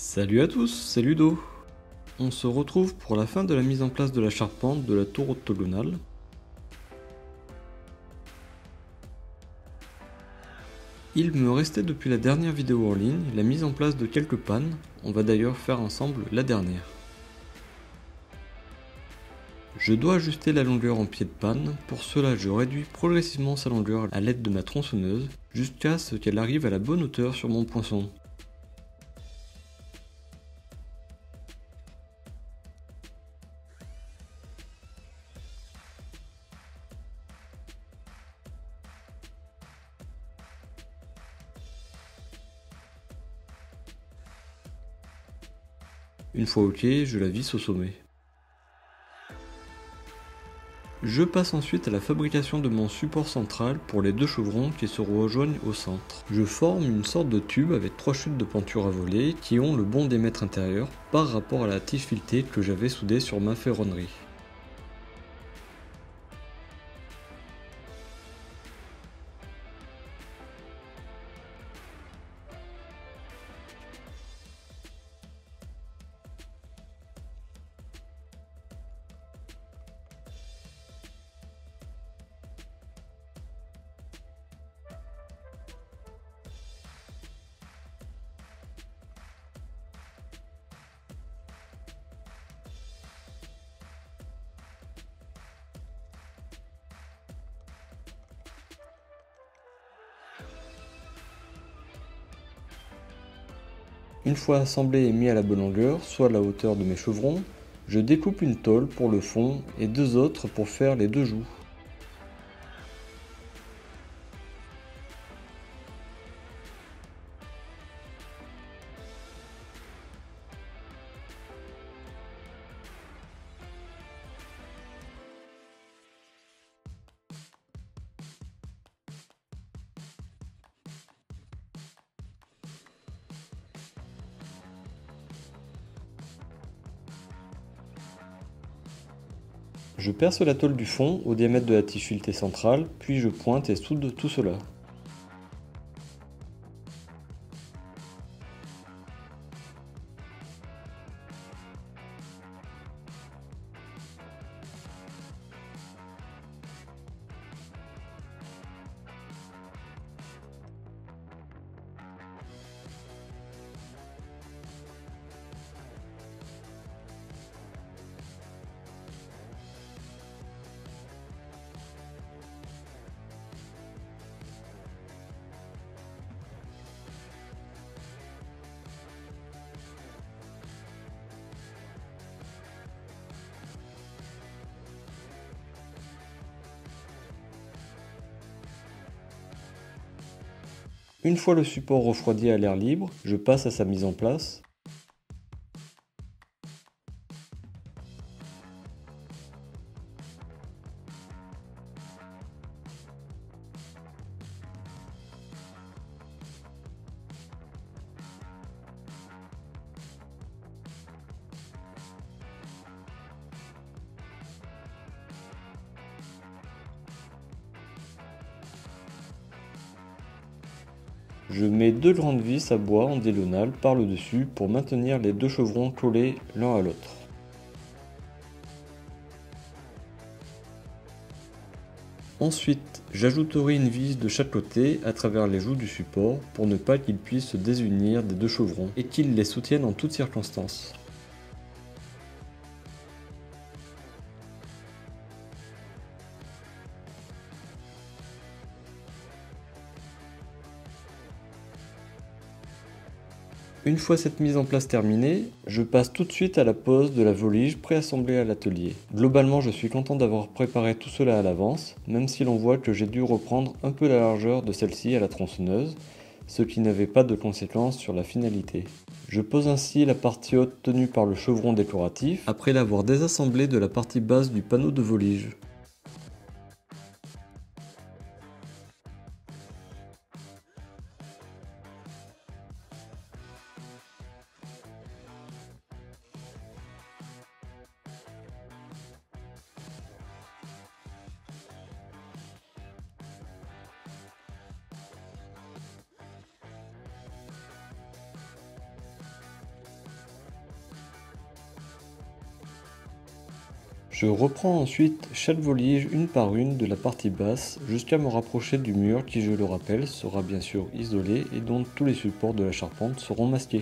Salut à tous, c'est Ludo. On se retrouve pour la fin de la mise en place de la charpente de la tour octogonale. Il me restait depuis la dernière vidéo en ligne la mise en place de quelques pannes, on va d'ailleurs faire ensemble la dernière. Je dois ajuster la longueur en pied de panne, pour cela je réduis progressivement sa longueur à l'aide de ma tronçonneuse, jusqu'à ce qu'elle arrive à la bonne hauteur sur mon poinçon. Une fois ok, je la visse au sommet. Je passe ensuite à la fabrication de mon support central pour les deux chevrons qui se rejoignent au centre. Je forme une sorte de tube avec 3 chutes de peinture à voler qui ont le bon diamètre intérieur par rapport à la tige filetée que j'avais soudée sur ma ferronnerie. Une fois assemblé et mis à la bonne longueur, soit à la hauteur de mes chevrons, je découpe une tôle pour le fond et 2 autres pour faire les 2 joues. Je perce la tôle du fond au diamètre de la tige filetée centrale, puis je pointe et soude tout cela. Une fois le support refroidi à l'air libre, je passe à sa mise en place. Je mets 2 grandes vis à bois en diagonale par le dessus pour maintenir les 2 chevrons collés l'un à l'autre. Ensuite, j'ajouterai une vis de chaque côté à travers les joues du support pour ne pas qu'ils puissent se désunir des 2 chevrons et qu'ils les soutiennent en toutes circonstances. Une fois cette mise en place terminée, je passe tout de suite à la pose de la volige préassemblée à l'atelier. Globalement, je suis content d'avoir préparé tout cela à l'avance, même si l'on voit que j'ai dû reprendre un peu la largeur de celle-ci à la tronçonneuse, ce qui n'avait pas de conséquence sur la finalité. Je pose ainsi la partie haute tenue par le chevron décoratif, après l'avoir désassemblé de la partie basse du panneau de volige. Je reprends ensuite chaque volige une par une de la partie basse jusqu'à me rapprocher du mur qui, je le rappelle, sera bien sûr isolé et dont tous les supports de la charpente seront masqués.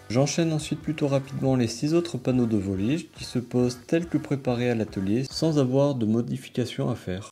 J'enchaîne ensuite plutôt rapidement les 6 autres panneaux de volige qui se posent tels que préparés à l'atelier sans avoir de modifications à faire.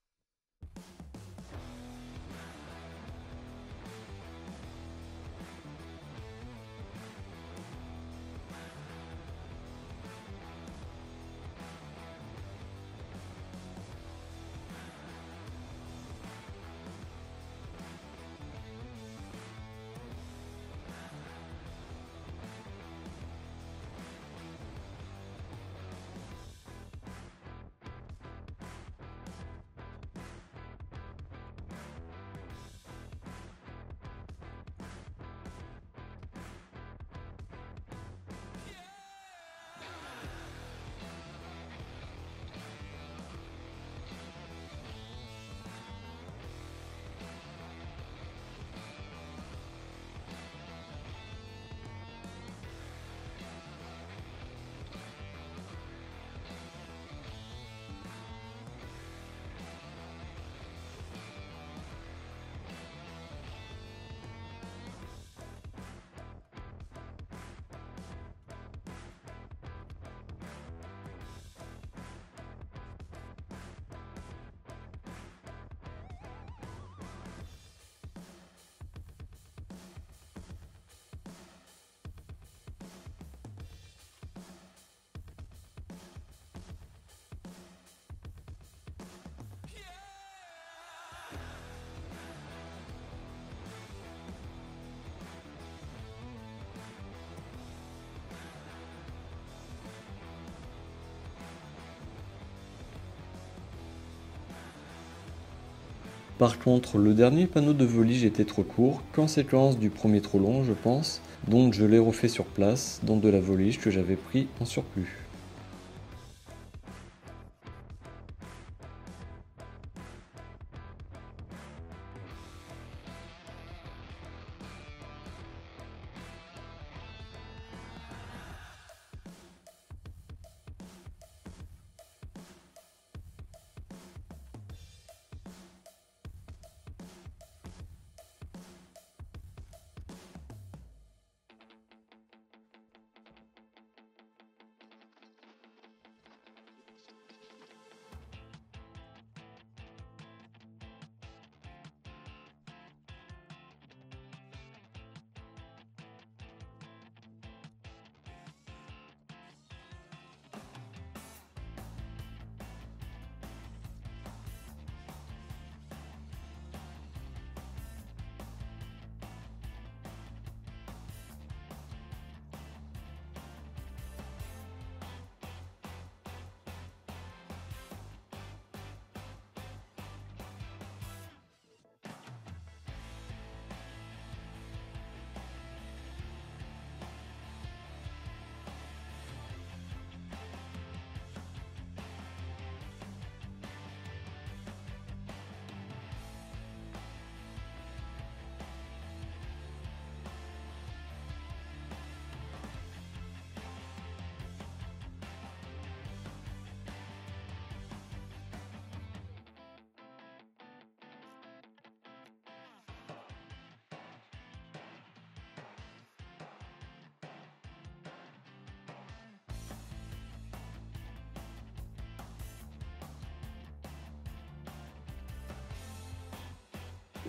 Par contre, le dernier panneau de volige était trop court, conséquence du premier trop long je pense, donc je l'ai refait sur place dans de la volige que j'avais pris en surplus.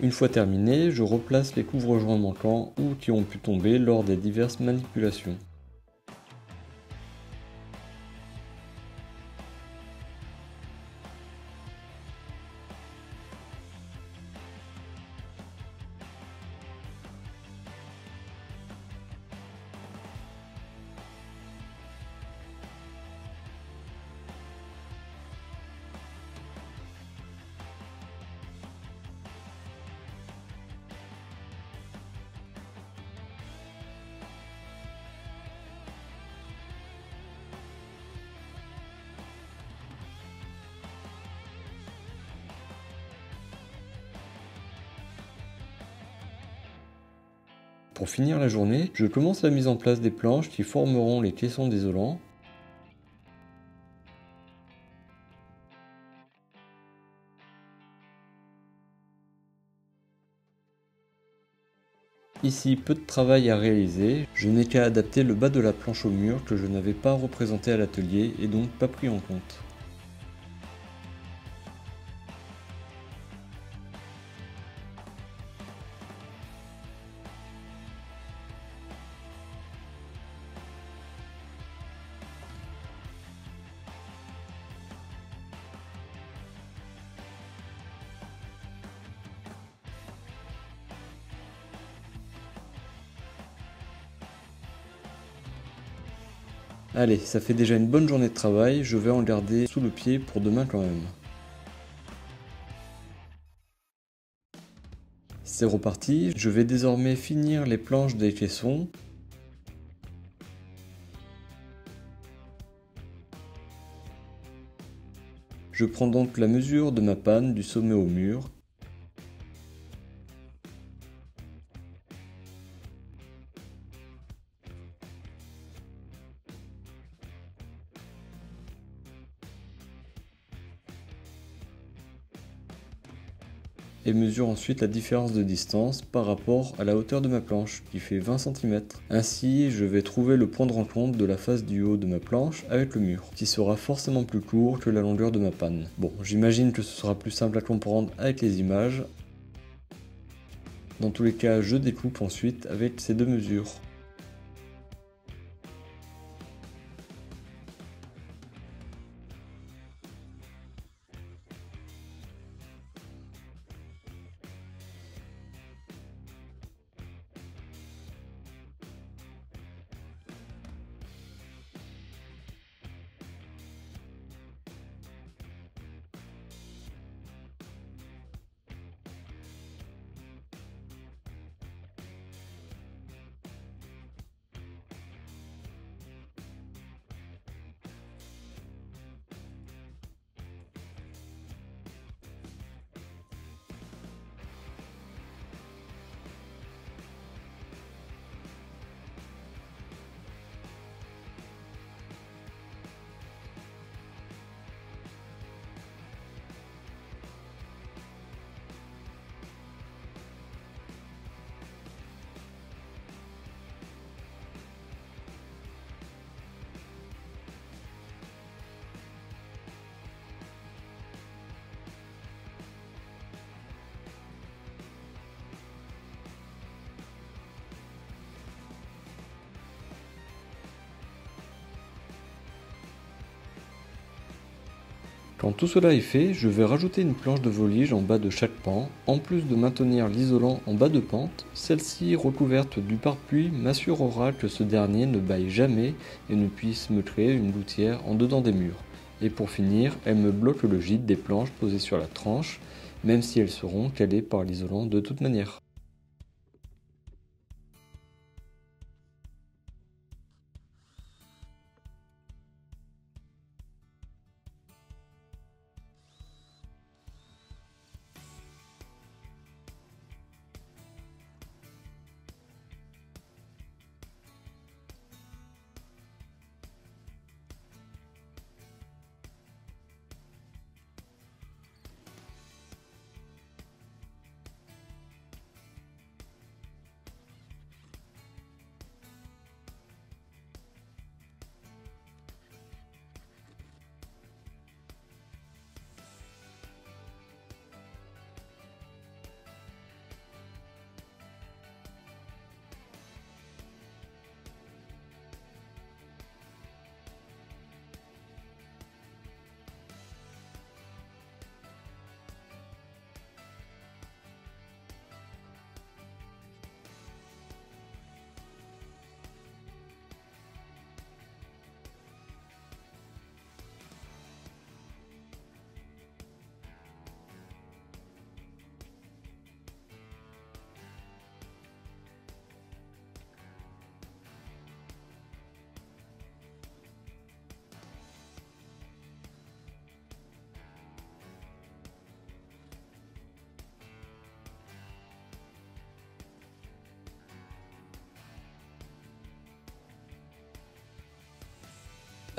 Une fois terminé, je replace les couvre-joints manquants ou qui ont pu tomber lors des diverses manipulations. Pour finir la journée, je commence la mise en place des planches qui formeront les caissons d'isolant. Ici, peu de travail à réaliser, je n'ai qu'à adapter le bas de la planche au mur que je n'avais pas représenté à l'atelier et donc pas pris en compte. Allez, ça fait déjà une bonne journée de travail, je vais en garder sous le pied pour demain quand même. C'est reparti, je vais désormais finir les planches des caissons. Je prends donc la mesure de ma panne du sommet au mur. Et mesure ensuite la différence de distance par rapport à la hauteur de ma planche qui fait 20 cm. Ainsi, je vais trouver le point de rencontre de la face du haut de ma planche avec le mur, qui sera forcément plus court que la longueur de ma panne. Bon, j'imagine que ce sera plus simple à comprendre avec les images. Dans tous les cas, je découpe ensuite avec ces deux mesures. Quand tout cela est fait, je vais rajouter une planche de volige en bas de chaque pan. En plus de maintenir l'isolant en bas de pente, celle-ci recouverte du pare-pluie m'assurera que ce dernier ne baille jamais et ne puisse me créer une gouttière en dedans des murs. Et pour finir, elle me bloque le gîte des planches posées sur la tranche, même si elles seront calées par l'isolant de toute manière.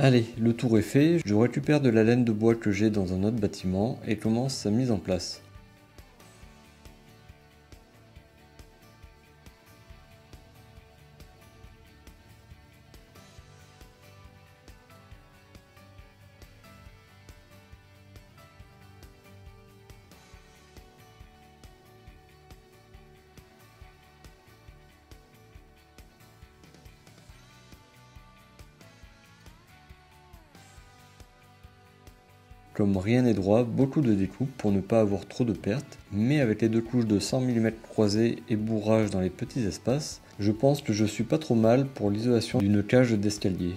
Allez, le tour est fait, je récupère de la laine de bois que j'ai dans un autre bâtiment et commence sa mise en place. Comme rien n'est droit, beaucoup de découpe pour ne pas avoir trop de pertes, mais avec les deux couches de 100 mm croisées et bourrage dans les petits espaces, je pense que je suis pas trop mal pour l'isolation d'une cage d'escalier.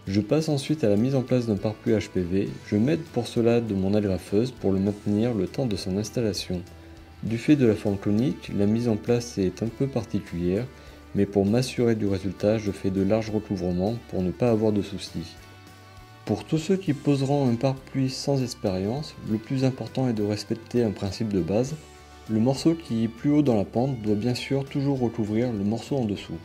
Je passe ensuite à la mise en place d'un pare-pluie HPV, je m'aide pour cela de mon agrafeuse pour le maintenir le temps de son installation. Du fait de la forme conique, la mise en place est un peu particulière, mais pour m'assurer du résultat, je fais de larges recouvrements pour ne pas avoir de soucis. Pour tous ceux qui poseront un pare-pluie sans expérience, le plus important est de respecter un principe de base. Le morceau qui est plus haut dans la pente doit bien sûr toujours recouvrir le morceau en dessous.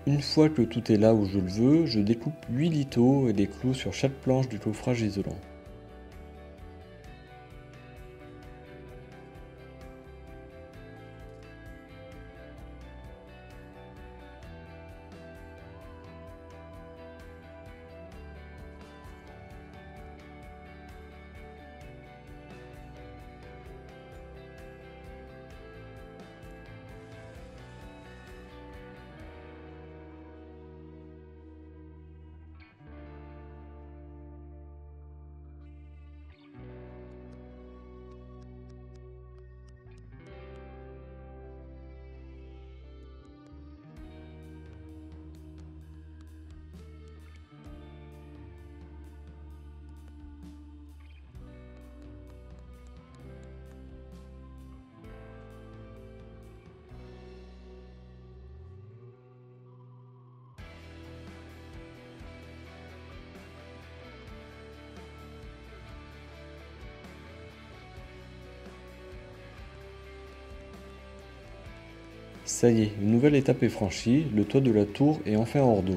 Une fois que tout est là où je le veux, je découpe 8 lithots et les clous sur chaque planche du coffrage isolant. Ça y est, une nouvelle étape est franchie, le toit de la tour est enfin hors d'eau.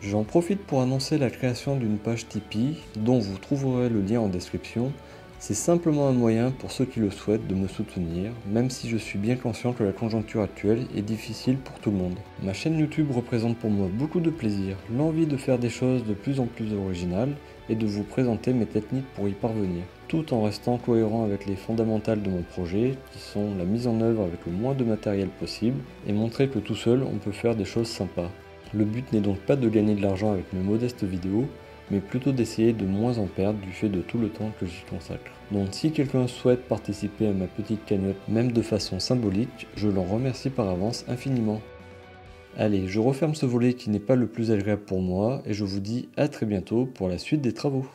J'en profite pour annoncer la création d'une page Tipeee, dont vous trouverez le lien en description. C'est simplement un moyen pour ceux qui le souhaitent de me soutenir, même si je suis bien conscient que la conjoncture actuelle est difficile pour tout le monde. Ma chaîne YouTube représente pour moi beaucoup de plaisir, l'envie de faire des choses de plus en plus originales et de vous présenter mes techniques pour y parvenir, tout en restant cohérent avec les fondamentales de mon projet, qui sont la mise en œuvre avec le moins de matériel possible et montrer que tout seul on peut faire des choses sympas. Le but n'est donc pas de gagner de l'argent avec mes modestes vidéos, mais plutôt d'essayer de moins en perdre du fait de tout le temps que j'y consacre. Donc si quelqu'un souhaite participer à ma petite cagnotte, même de façon symbolique, je l'en remercie par avance infiniment. Allez, je referme ce volet qui n'est pas le plus agréable pour moi, et je vous dis à très bientôt pour la suite des travaux.